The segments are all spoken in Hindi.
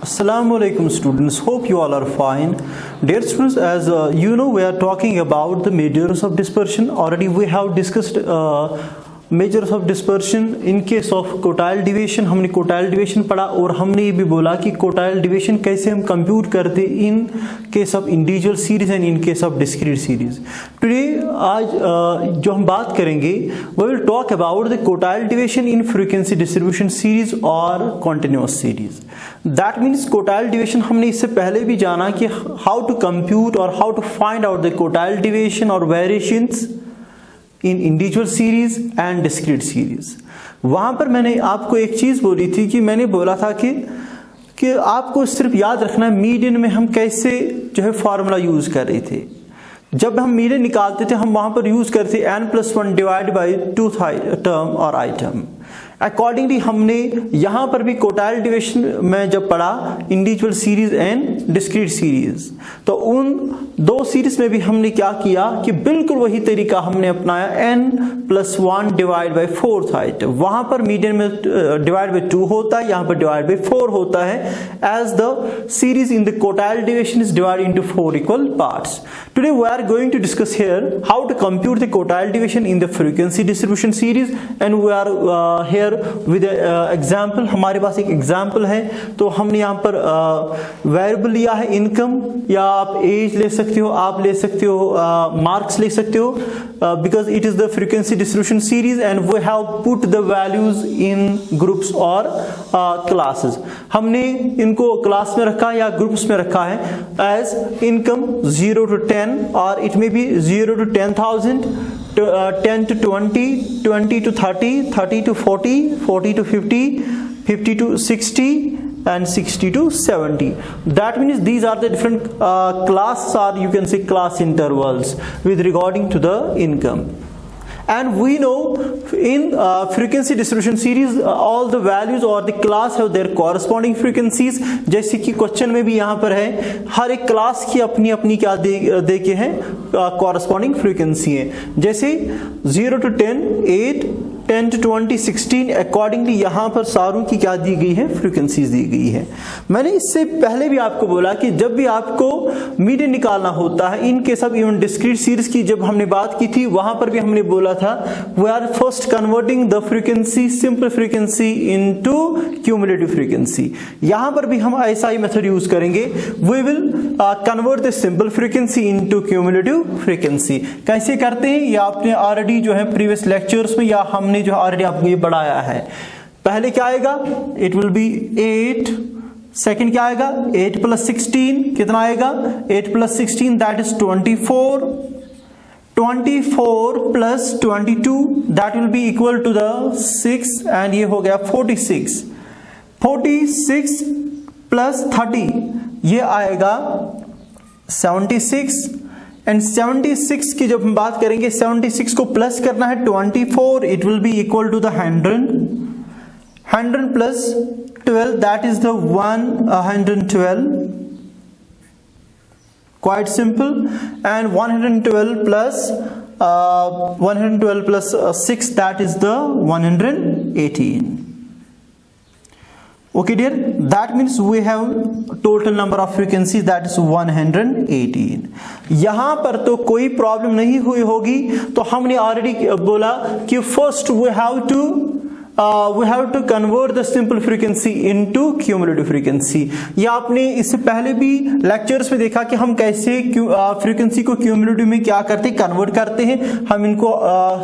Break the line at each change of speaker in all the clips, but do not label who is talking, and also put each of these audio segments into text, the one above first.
Assalamualaikum students, hope you all are fine. Dear students, as you know, we are talking about the measures of dispersion. Already we have discussed measures of dispersion in case of quartile deviation. हमने कोटाइल डिविएशन पढ़ा और हमने ये भी बोला कि कोटाइल डिविएशन कैसे हम कंप्यूट करते in case of individual series and in case of discrete series. Today आज जो हम बात करेंगे we will talk about the quartile deviation in frequency distribution series और continuous series. That means quartile deviation हमने इससे पहले भी जाना कि हाउ टू कंप्यूट और how to find out the quartile deviation और variations in individual series and discrete series. वहां पर मैंने आपको एक चीज बोली थी कि मैंने बोला था कि आपको सिर्फ याद रखना है मीडियन में हम कैसे जो है फॉर्मूला यूज कर रहे थे. जब हम मीडियन निकालते थे हम वहां पर यूज करते n+1 डिवाइड बाई 2 टर्म और आइटम. अकॉर्डिंगली हमने यहां पर भी कोटाइल डिविएशन में जब पढ़ा individual series and discrete series, तो उन दो सीरीज में भी हमने क्या किया कि बिल्कुल वही तरीका हमने अपनाया n+1 divide by 4th item. वहां पर मीडियन में डिवाइड बाई 2 होता है, यहां पर डिवाइड बाई 4 होता है, as the series in the quartile deviation is divided into 4 equal parts. Today we are going to discuss here how to compute the quotile division in the frequency distribution series, and we are here with example. हमारे पास एक एग्जाम्पल है, तो हमने यहाँ पर वेरिएबल लिया है इनकम, या आप एज ले सकते हो, आप ले सकते हो मार्क्स ले सकते हो, because it is the frequency distribution series and we have put the values in groups or classes. हमने इनको क्लास में रखा या ग्रुप्स में रखा है as income 0 to 10, or it may be 0 to 10,000, 10 to 20, 20 to 30, 30 to 40, 40 to 50, 50 to 60, and 60 to 70. That means these are the different classes, or you can say class intervals with regarding to the income. And we know in frequency distribution series all the values or the class have their corresponding frequencies. जैसे कि क्वेश्चन में भी यहाँ पर है, हर एक क्लास की अपनी अपनी क्या दे के हैं corresponding frequency है. जैसे 0 to 10 8, 10 to 20 16. अकॉर्डिंगली यहाँ पर सारों की क्या दी गई है, फ्रीक्वेंसीज दी गई है. मैंने इससे पहले भी आपको बोला कि जब भी आपको मीडियन निकालना होता है इन case of even discrete series की जब हमने बात की थी, वहां पर भी हमने बोला था we are first converting the frequency simple frequency into cumulative frequency. यहां पर भी हम ऐसा ही मेथड यूज करेंगे. We will convert the simple frequency into cumulative frequency. कैसे करते हैं ये आपने ऑलरेडी जो है प्रीवियस लेक्चर्स में या हमने जो ऑलरेडी आपको ये पढ़ाया है. पहले क्या आएगा, इट विल बी 8. सेकंड क्या आएगा, 8 + 16 कितना आएगा, 8 + 16 that is 24. 24 + 22 that will be equal to the 6, and ये हो गया 46. 46 + 30 ये आएगा 76. एंड 76 की जब हम बात करेंगे, 76 को प्लस करना है 24, it will be equal to the 100. 100 + 12 that is the 112. Quite simple. And 112 plus 6 that is the 118. Okay dear, that means we have total number of frequencies that is 118. यहां पर तो कोई प्रॉब्लम नहीं हुई होगी, तो हमने ऑलरेडी बोला कि first we have to convert the simple frequency into cumulative frequency. या आपने इससे पहले भी लेक्चर्स में देखा कि हम कैसे फ्रीक्वेंसी को क्यूमुलेटिव में क्या करते, कन्वर्ट करते हैं. हम इनको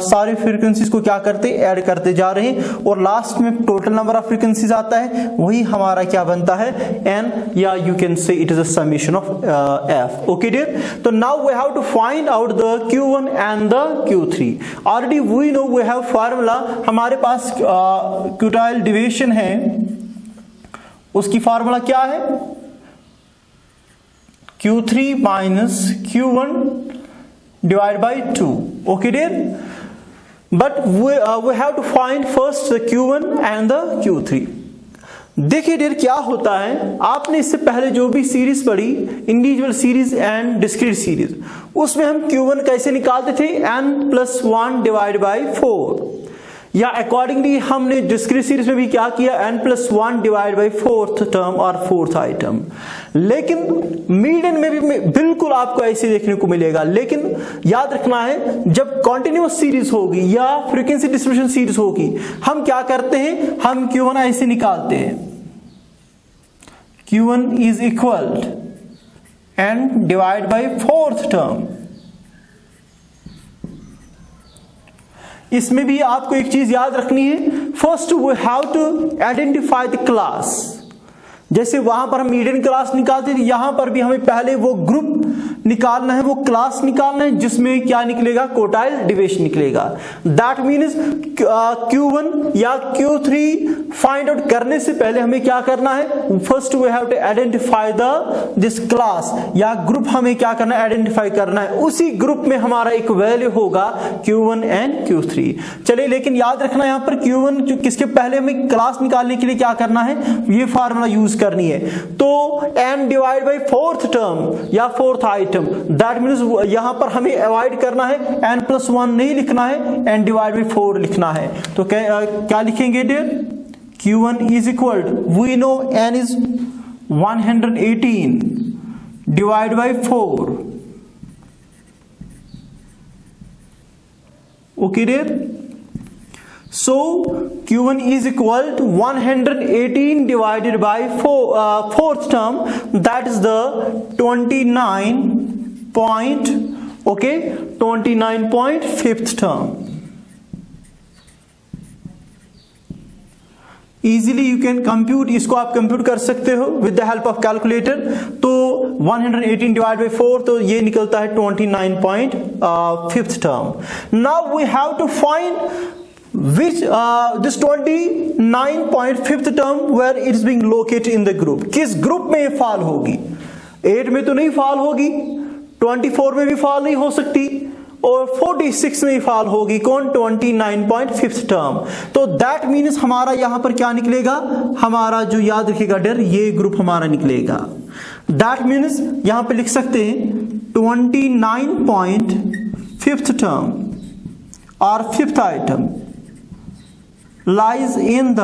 सारे फ्रीक्वेंसीज को क्या करते, ऐड करते जा रहे हैं, और लास्ट में टोटल नंबर ऑफ फ्रीक्वेंसीज आता है, वही हमारा क्या बनता है, n, या you can say it is a summation of f. Okay dear, तो now we have to find out the q1 and the q3. Already we know we have formula. हमारे पास क्यूटाइल डिविएशन है, उसकी फार्मूला क्या है, Q3 - Q1 divide by 2. Okay dear, but we have to find first the Q1 and the Q3. देखिए डियर क्या होता है, आपने इससे पहले जो भी सीरीज पढ़ी individual series and discrete series, उसमें हम Q1 कैसे निकालते थे, n+1 डिवाइड बाई 4. या अकॉर्डिंगली हमने डिस्क्रीट सीरीज में भी क्या किया, n+1 divide by fourth term और फोर्थ आइटम। लेकिन मीडियन में भी बिल्कुल आपको ऐसे देखने को मिलेगा, लेकिन याद रखना है जब कॉन्टिन्यूअस सीरीज होगी या फ्रीक्वेंसी डिस्ट्रीब्यूशन सीरीज होगी, हम क्या करते हैं, हम Q1 ऐसे निकालते हैं, Q1 is equal n divide by fourth term. इसमें भी आपको एक चीज याद रखनी है, first we have to identify the class. जैसे वहां पर हम मीडियन क्लास निकालते थे, यहां पर भी हमें पहले वो ग्रुप निकालना है, वो क्लास निकालना है जिसमें क्या निकलेगा, क्वोटाइल डिवीजन निकलेगा। दैट मीन्स Q1 या Q3 फाइंड आउट करने से पहले हमें क्या करना है, first we have to identify this class या ग्रुप, हमें क्या करना है, आइडेंटिफाई करना है। उसी ग्रुप में हमारा एक वैल्यू होगा Q1 एंड Q3। चलिए, लेकिन याद रखना यहां पर Q1 किसके पहले हमें क्लास निकालने के लिए क्या करना है, ये फार्मूला यूज करनी है। तो n divide by fourth term या फोर्थ आइटम, दैट मीन्स यहां पर हमें अवॉइड करना है, n+1 नहीं लिखना है, n डिवाइड बाई 4 लिखना है। तो क्या लिखेंगे dear, Q1 is equal, we know n is 118 divide by 4। Okay dear, so Q1 is equal to 118 divided by fourth term, that is the 29.5th term. Easily you can compute, इसको आप कंप्यूट कर सकते हो with the help of calculator। तो 118 डिवाइड बाई 4, तो ये निकलता है 29.5th term। Now we have to find which this 29.5th term where it is being located in the group। किस ग्रुप में ये फॉल होगी, 8 में तो नहीं फॉल होगी, 24 में भी फॉल नहीं हो सकती, और 46 में ही फॉल होगी। कौन, 29.5th टर्म। तो दैट मीन्स हमारा यहां पर क्या निकलेगा, हमारा जो याद रखिएगा डियर, ये ग्रुप हमारा निकलेगा। दैट मीन्स यहां पे लिख सकते हैं 29.5th टर्म और fifth item lies in the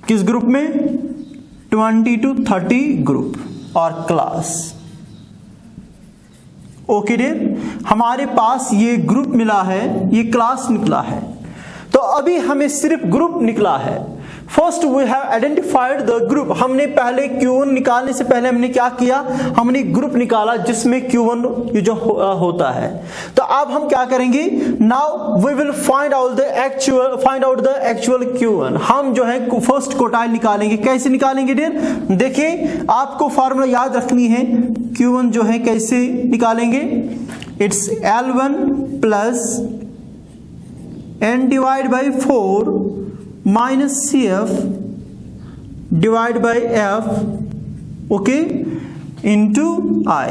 किस ग्रुप में, 20 to 30 ग्रुप और क्लास। ओके डियर, हमारे पास ये ग्रुप मिला है, ये क्लास निकला है। तो अभी हमें सिर्फ ग्रुप निकला है। First we have identified the group. हमने पहले Q1 निकालने से पहले हमने क्या किया, हमने ग्रुप निकाला जिसमें Q1 ये जो होता है। तो अब हम क्या करेंगे, now we will find out the actual Q1। हम जो है फर्स्ट क्वोटाइल निकालेंगे। कैसे निकालेंगे डियर, देखिए आपको फार्मूला याद रखनी है। Q1 जो है कैसे निकालेंगे, it's L1 plus n divide by 4 minus CF divided by F, okay, into I।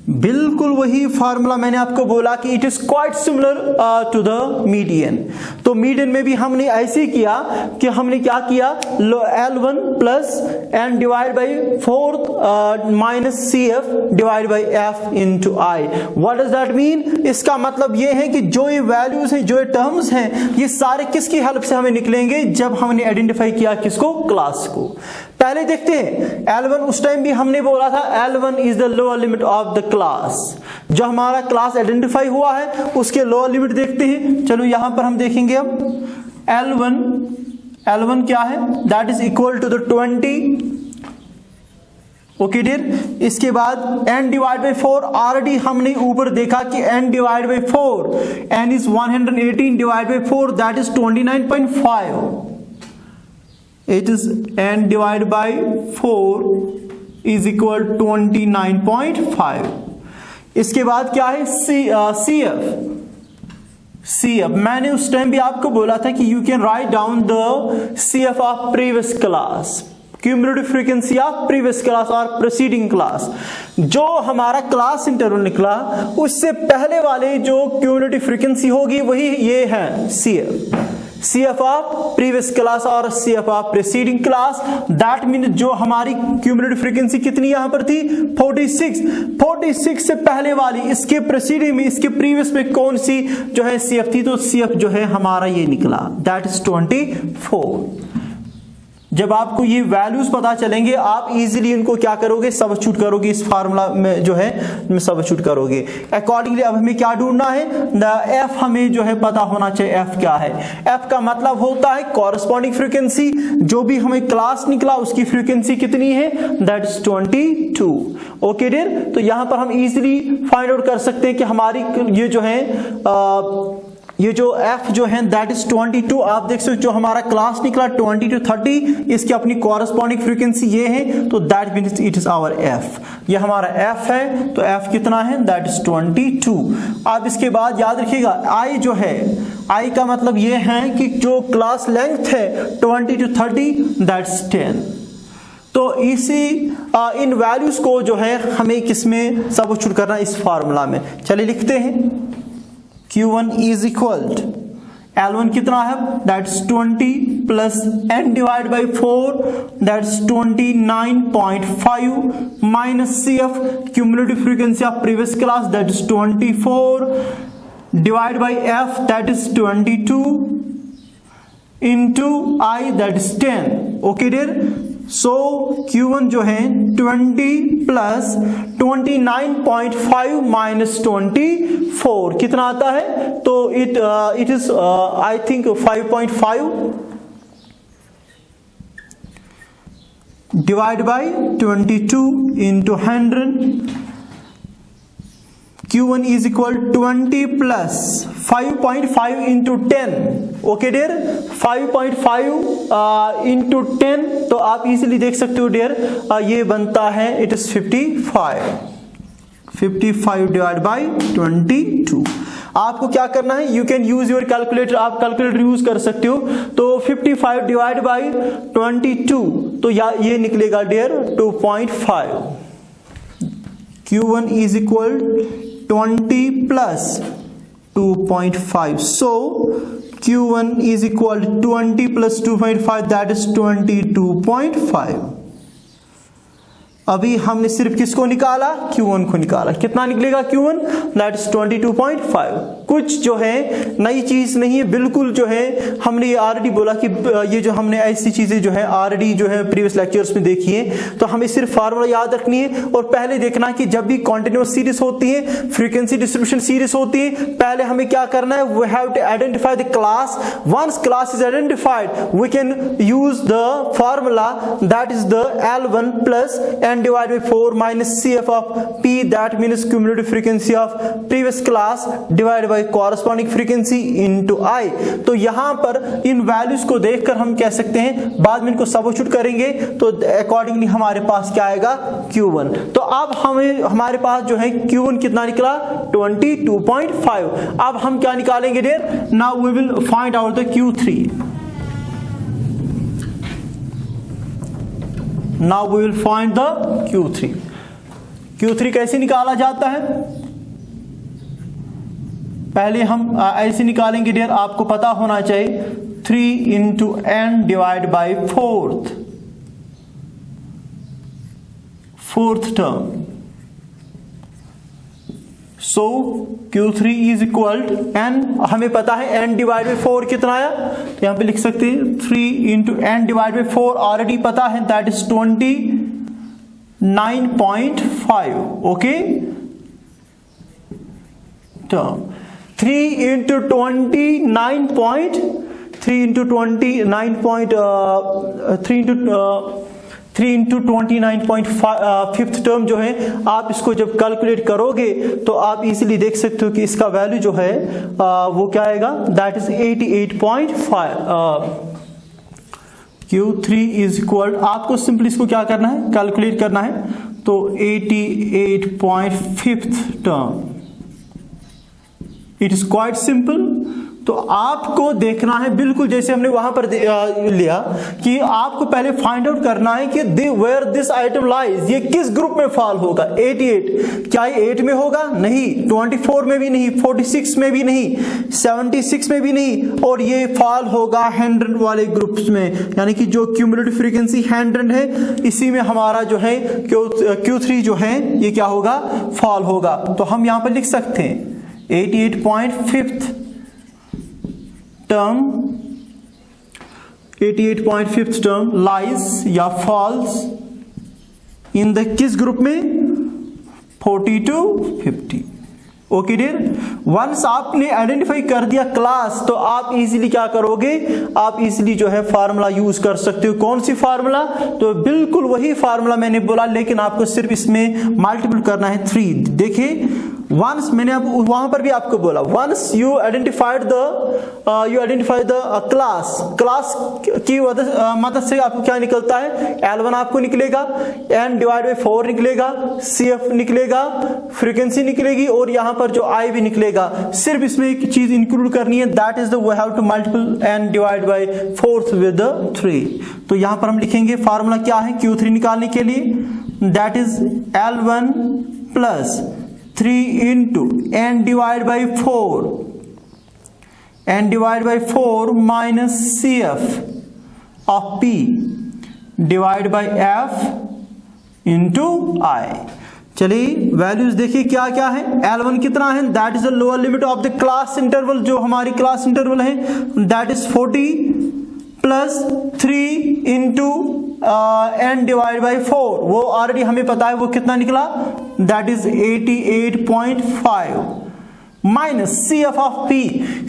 बिल्कुल वही फार्मूला मैंने आपको बोला कि it is quite similar to the median. तो मीडियन में भी हमने ऐसे किया कि हमने क्या किया, L1 plus n divide by 4 minus CF divide by F into I। What does that mean, इसका मतलब ये है कि जो ये वैल्यूज हैं, जो ये टर्म्स हैं, ये सारे किसकी हेल्प से हमें निकलेंगे, जब हमने आइडेंटिफाई किया किसको, क्लास को। पहले देखते हैं L1, उस टाइम भी हमने बोला था L1 is the lower limit of the class. जो हमारा क्लास आइडेंटिफाई हुआ है उसके लोअर लिमिट देखते हैं। चलो यहां पर हम देखेंगे अब L1 क्या है, that is equal to the 20। Okay dear, इसके बाद n डिवाइड बाई 4, ऑलरेडी हमने ऊपर देखा कि n divide by 4, n is 118 divide by 4, that is 29.5। It is n divided by 4 is equal to 29.5। इसके बाद क्या है, CF। मैंने उस टाइम भी आपको बोला था कि you can write down the CF of previous class, cumulative frequency of previous class और preceding class। जो हमारा क्लास इंटरवल निकला उससे पहले वाले जो cumulative frequency होगी वही ये है CF। CF of previous class और CF of preceding class. That mean जो हमारी क्यूमुलेटिव फ्रीक्वेंसी कितनी यहां पर थी 46 से पहले वाली, इसके प्रीसीडिंग में, इसके प्रीवियस में कौन सी जो है CF थी, तो CF जो है हमारा ये निकला, दैट इज 24। जब आपको ये वैल्यूज पता चलेंगे आप इजीली इनको क्या करोगे, सबस्टिट्यूट करोगे, इस फार्मूला में जो है सबस्टिट्यूट करोगे। अकॉर्डिंगली अब हमें क्या ढूंढना है, f हमें जो है पता होना चाहिए। f क्या है, f का मतलब होता है कॉरेस्पॉन्डिंग फ्रीक्वेंसी, जो भी हमें क्लास निकला उसकी फ्रीक्वेंसी कितनी है, दैट इज 22। ओके डियर, तो यहां पर हम इजीली फाइंड आउट कर सकते हैं कि हमारी ये जो है ये जो f जो है दैट इज 22। आप देख सकते हो जो हमारा क्लास निकला 20 to 30, इसकी अपनी कॉरेस्पॉन्डिंग फ्रीक्वेंसी ये है, तो that means it is our f। ये हमारा f है, तो f कितना है, दैट इज 22। अब इसके बाद याद रखिएगा i जो है, i का मतलब ये है कि जो क्लास लेंथ है 20 to 30 दैट्स 10। तो इसी इन वैल्यूज को जो है हमें किसमें सबस्टिट्यूट करना, इस फार्मूला में। चलिए लिखते हैं, Q1 is equal to L1 कितना है, that's 20 plus n divided by 4, that's 29.5 minus CF cumulative frequency of previous class, that is 24 divided by F, that is 22 into I, that is 10. Okay dear, so Q1 जो है 20 plus 29.5 minus 24 कितना आता है, तो it is I think 5.5 divided by 22 into 100. Q1 is equal to 20 plus 5.5 into 10. Okay dear, 5.5 into 10, तो आप इजीली देख सकते हो डियर, ये बनता है इट इज 55 डिवाइड बाई 22। आपको क्या करना है, you can use your calculator, आप कैलकुलेटर यूज कर सकते हो। तो 55 डिवाइड बाई 22, तो ये निकलेगा dear 2.5। Q1 is equal 20 plus 2.5. So Q1 is equal to 20 plus 2.5, that is 22.5. अभी हमने सिर्फ किसको निकाला, Q1 को निकाला। कितना निकलेगा Q1, दैट इज 22.5। कुछ जो है नई चीज नहीं है, बिल्कुल जो है हमने ये ऑलरेडी बोला कि ये जो हमने ऐसी चीजें जो है ऑलरेडी जो है प्रीवियस लेक्चर्स में देखी है। तो हमें सिर्फ फार्मूला याद रखनी है और पहले देखना कि जब भी कॉन्टिन्यूअस सीरीज होती है, फ्रीक्वेंसी डिस्ट्रीब्यूशन सीरीज होती है, पहले हमें क्या करना है, we have to identify the class. Once class is identified we can use the formula that is the L1 plus n divided by 4 minus CF of P, that means cumulative frequency of previous class divided by corresponding frequency into I। तो यहां पर इन वैल्यूज को देखकर हम कह सकते हैं, बाद में इनको सबस्टिट्यूट करेंगे तो अकॉर्डिंगली हमारे पास क्या आएगा Q1। तो अब हमारे पास जो है Q1 कितना निकला 22.5। अब हम क्या निकालेंगे dear, now we will find out the Q3। Now we will find the Q3। Q3 कैसे निकाला जाता है, पहले हम ऐसे निकालेंगे डियर, आपको पता होना चाहिए 3 into n divided by fourth term। So Q3 is equal to n, हमें पता है n डिवाइड बाई 4 कितना आया, तो यहां पे लिख सकते हैं 3 into n divide by 4 already पता है, दैट इज 29.5। ओके, तो 3 into 29.5 फिफ्थ टर्म जो है, आप इसको जब कैलकुलेट करोगे तो आप इजीली देख सकते हो कि इसका वैल्यू जो है वो क्या आएगा, that is 88.5। Q3 is equal, आपको सिंपली इसको क्या करना है, कैलकुलेट करना है, तो 88.5 term, it is quite simple. तो आपको देखना है बिल्कुल जैसे हमने वहां पर लिया कि आपको पहले फाइंड आउट करना है कि वेयर दिस आइटम लाइज, ये किस ग्रुप में फॉल होगा। 88 क्या ये 8 में होगा? नहीं। 24 में भी नहीं, 46 में भी नहीं, 76 में भी नहीं, और ये फॉल होगा 100 वाले ग्रुप्स में, यानी कि जो क्यूमुलेटिव फ्रीक्वेंसी 100 है इसी में हमारा जो है Q3 जो है ये क्या होगा? फॉल होगा। तो हम यहां पर लिख सकते हैं 88.5 टर्म, 88.5 टर्म लाइज या फॉल्स इन द किस ग्रुप में? 40 to 50। ओके डियर, वंस आपने आइडेंटिफाई कर दिया क्लास तो आप इजीली क्या करोगे? आप इजीली जो है फार्मूला यूज कर सकते हो। कौन सी फार्मूला? तो बिल्कुल वही फार्मूला मैंने बोला, लेकिन आपको सिर्फ इसमें मल्टीपल करना है 3। देखिए वंस मैंने अब वहां पर भी आपको बोला, once you identified the class की मदद से आपको क्या निकलता है? L1 आपको निकलेगा, N डिवाइड बाई 4 निकलेगा, CF निकलेगा, फ्रीक्वेंसी निकलेगी, और यहां पर जो I भी निकलेगा। सिर्फ इसमें एक चीज इंक्लूड करनी है, that is the we have to multiple N divide by 4 with 3। तो यहां पर हम लिखेंगे फार्मूला क्या है Q3 निकालने के लिए, that is L1 plus 3 into N divided by 4, N divided by 4 minus CF of P divided by F into I। चलिए वैल्यूज देखिए क्या क्या है। L1 कितना है? That is the lower limit of the class interval, जो हमारी क्लास इंटरवल है that is 40 plus 3 into N divide by 4, वो ऑलरेडी हमें पता है वो कितना निकला, that is 88.5 minus CF of P।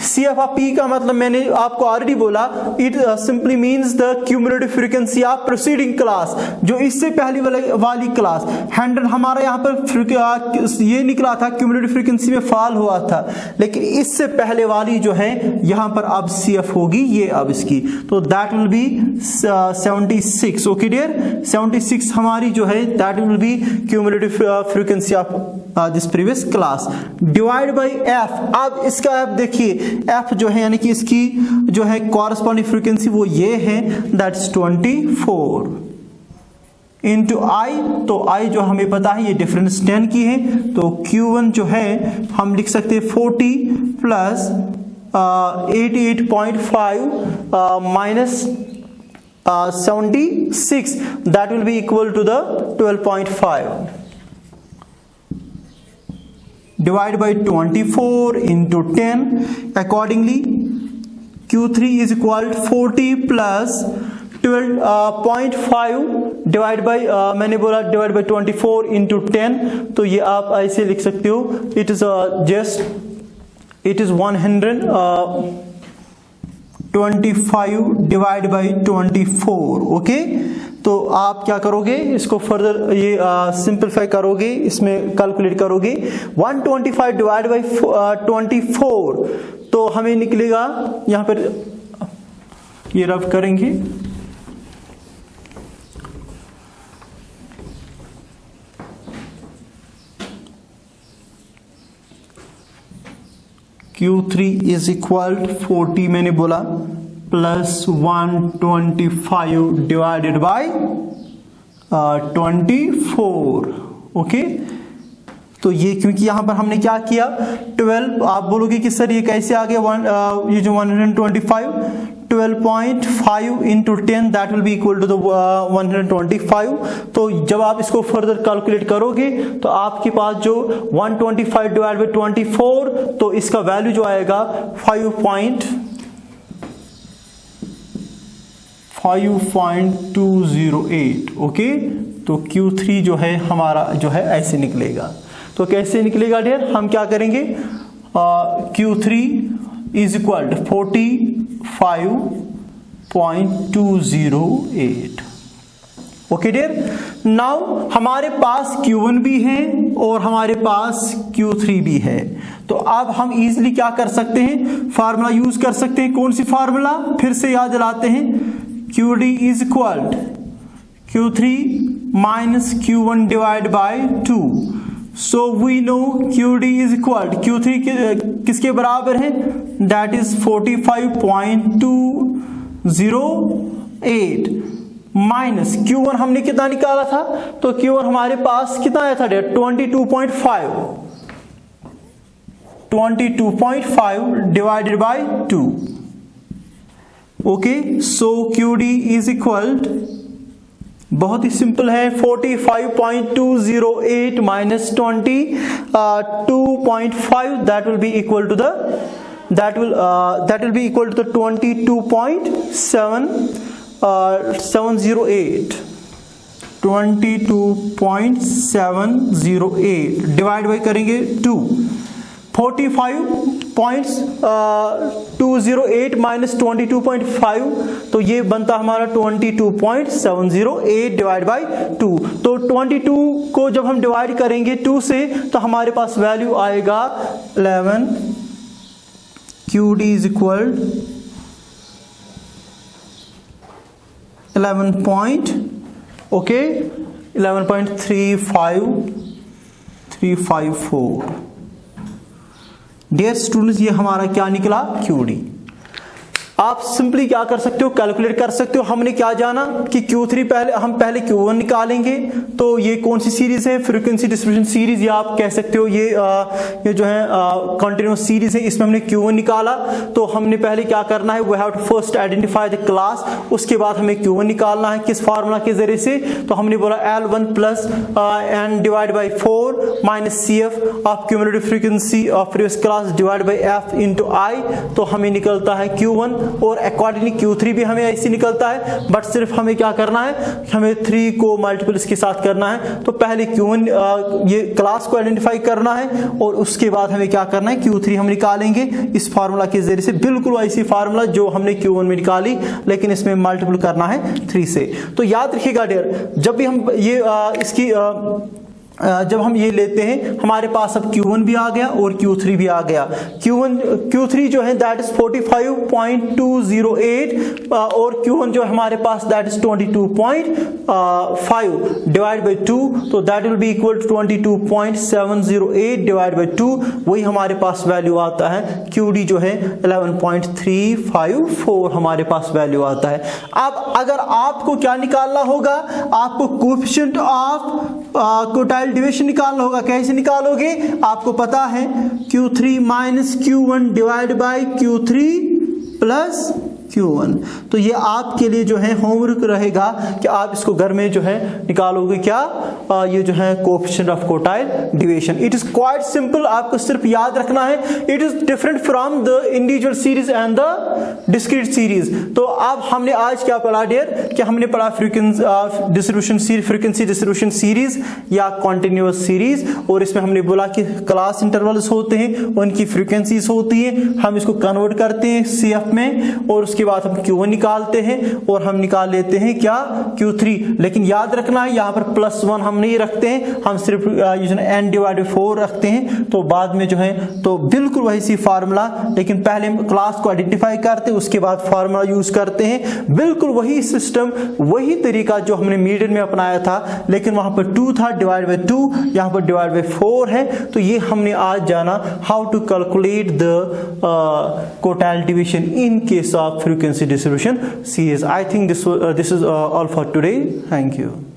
CF of P का मतलब मैंने आपको ऑलरेडी बोला, it simply means the cumulative frequency of proceeding class, जो इससे पहली वाली क्लास 100 हमारा यहाँ पर ये निकला था, क्यूमुलेटिव फ्रीक्वेंसी में फॉल हुआ था, लेकिन इससे पहले वाली जो है यहाँ पर अब CF होगी ये अब इसकी, तो that will be 76। Okay dear, 76 हमारी जो है that will be cumulative frequency of this previous class divide by F। अब इसका F देखिए, F जो है यानी कि इसकी जो है कॉरस्पॉन्डिंग फ्रीक्वेंसी वो ये है, दैट्स 24 इंटू I। तो I जो हमें पता है ये डिफरेंस 10 की है, तो Q1 जो है हम लिख सकते हैं 40 plus 88.5 minus 76, that will be equal to the 12.5 divided by 24 into 10. Accordingly, Q3 is equal to 40 plus 12.5 divided by मैंने बोला divided by 24 into 10, तो ये आप ऐसे लिख सकते हो, it is it is 125 divided by 24। Okay, तो आप क्या करोगे, इसको फर्दर ये सिंपलीफाई करोगे, इसमें कैलकुलेट करोगे 125 डिवाइड बाई 24, तो हमें निकलेगा यहां पर ये रफ करेंगे Q3 इज इक्वल 40 मैंने बोला प्लस 125 डिवाइडेड बाय 24। ओके, तो ये क्योंकि यहां पर हमने क्या किया 12, आप बोलोगे कि सर ये कैसे आ गया, ये जो 125 12.5 into 10 that will be equal to the 125। तो जब आप इसको फर्दर कैलकुलेट करोगे तो आपके पास जो 125 डिवाइड बाय 24, तो इसका वैल्यू जो आएगा 5.208। ओके, तो Q3 जो है हमारा जो है ऐसे निकलेगा। तो कैसे निकलेगा डियर, हम क्या करेंगे, Q3 is equal to 45.208। Okay dear, now हमारे पास Q1 भी है और हमारे पास Q3 भी है, तो अब हम इजीली क्या कर सकते हैं, फार्मूला यूज कर सकते हैं। कौन सी फार्मूला, फिर से याद दिलाते हैं, QD is equal Q3 minus Q1 divide by 2। So we know QD is equal Q3 किसके बराबर है, दैट इज 45.208 माइनस Q1 हमने कितना निकाला था, तो Q1 हमारे पास कितना आया था, 22.5 divided by 2. Okay, so QD is equal, बहुत ही सिंपल है, 45.208 minus 22.5 that will be equal to the 22.708 divide by करेंगे 2. 45.208 माइनस 22.5, तो ये बनता हमारा 22.708 डिवाइड बाय 2. तो 22 को जब हम डिवाइड करेंगे 2 से, तो हमारे पास वैल्यू आएगा 11. QD is equal 11.354. Dear students, ये हमारा क्या निकला, QD. आप सिंपली क्या कर सकते हो, कैलकुलेट कर सकते हो. हमने क्या जाना कि Q3 हम पहले Q1 निकालेंगे, तो ये कौन सी सीरीज है, फ्रीक्वेंसी डिस्ट्रीब्यूशन सीरीज, या आप कह सकते हो ये जो है कंटिन्यूअस सीरीज है. इसमें हमने Q1 निकाला, तो हमने पहले क्या करना है, we have to first identify the class. उसके बाद हमें Q1 निकालना है, किस फार्मूला के जरिए से, तो हमने बोला L1 plus n divide by 4 minus CF of cumulative frequency of previous class divide by F into I. तो हमें निकलता है Q1, और अकॉर्डिंगली Q3 भी हमें ऐसे निकलता है, बट सिर्फ हमें क्या करना है, हमें 3 को मल्टीपल इसके साथ करना है. तो पहले Q1 ये क्लास को आइडेंटिफाई करना है, और उसके बाद हमें क्या करना है, Q3 हम निकालेंगे इस फार्मूला के जरिए से, बिल्कुल ऐसी फार्मूला जो हमने Q1 में निकाली, लेकिन इसमें मल्टीपल करना है 3 से. तो याद रखिएगा डियर, जब भी हम ये जब हम ये लेते हैं, हमारे पास अब Q1 भी आ गया और Q3 भी आ गया. Q3 जो है दैट इज 45.208 और Q1 जो है हमारे पास दैट इज 22.5 डिवाइड बाई 2, तो that will be equal to 22.708 divide by 2. वही हमारे पास वैल्यू आता है. QD जो है 11.354 हमारे पास वैल्यू आता है. अब अगर आपको क्या निकालना होगा, आपको कोएफिशिएंट ऑफ क्वोटाइल डिविजन निकालना होगा. कैसे निकालोगे, आपको पता है Q3 minus Q1 divide bye Q3 plus Q1. तो ये आपके लिए जो है होमवर्क रहेगा कि आप इसको घर में जो है निकालोगे, क्या ये जो है coefficient of quartile division. It is quite simple, आपको सिर्फ याद रखना है, it is different from the individual series and the discrete series. तो अब हमने आज क्या पढ़ा डियर, कि हमने पढ़ा फ्रीक्वेंसी डिस्ट्रीब्यूशन सीरीज या कॉन्टिन्यूअस सीरीज, और इसमें हमने बोला कि क्लास इंटरवल्स होते हैं, उनकी फ्रीक्वेंसीज होती है, हम इसको कन्वर्ट करते हैं CF में, और उसके बाद हम Q1 निकालते हैं और हम निकाल लेते हैं क्या, Q3. लेकिन याद रखना है यहाँ पर +1 हम नहीं रखते हैं, हम सिर्फ n डिवाइड 4 रखते हैं. तो बाद में जो है तो बिल्कुल वही सी फार्मूला, लेकिन पहले क्लास को आइडेंटिफाई करते हैं, उसके बाद फार्मूला यूज करते हैं. बिल्कुल वही सिस्टम, वही तरीका जो हमने मीडियन में अपनाया था, लेकिन वहां पर 2 था डिवाइड बाई 2, यहाँ पर डिवाइड बाई 4 है. तो ये हमने आज जाना how to calculate the quartile division in case of frequency distribution series. I think this is all for today. Thank you.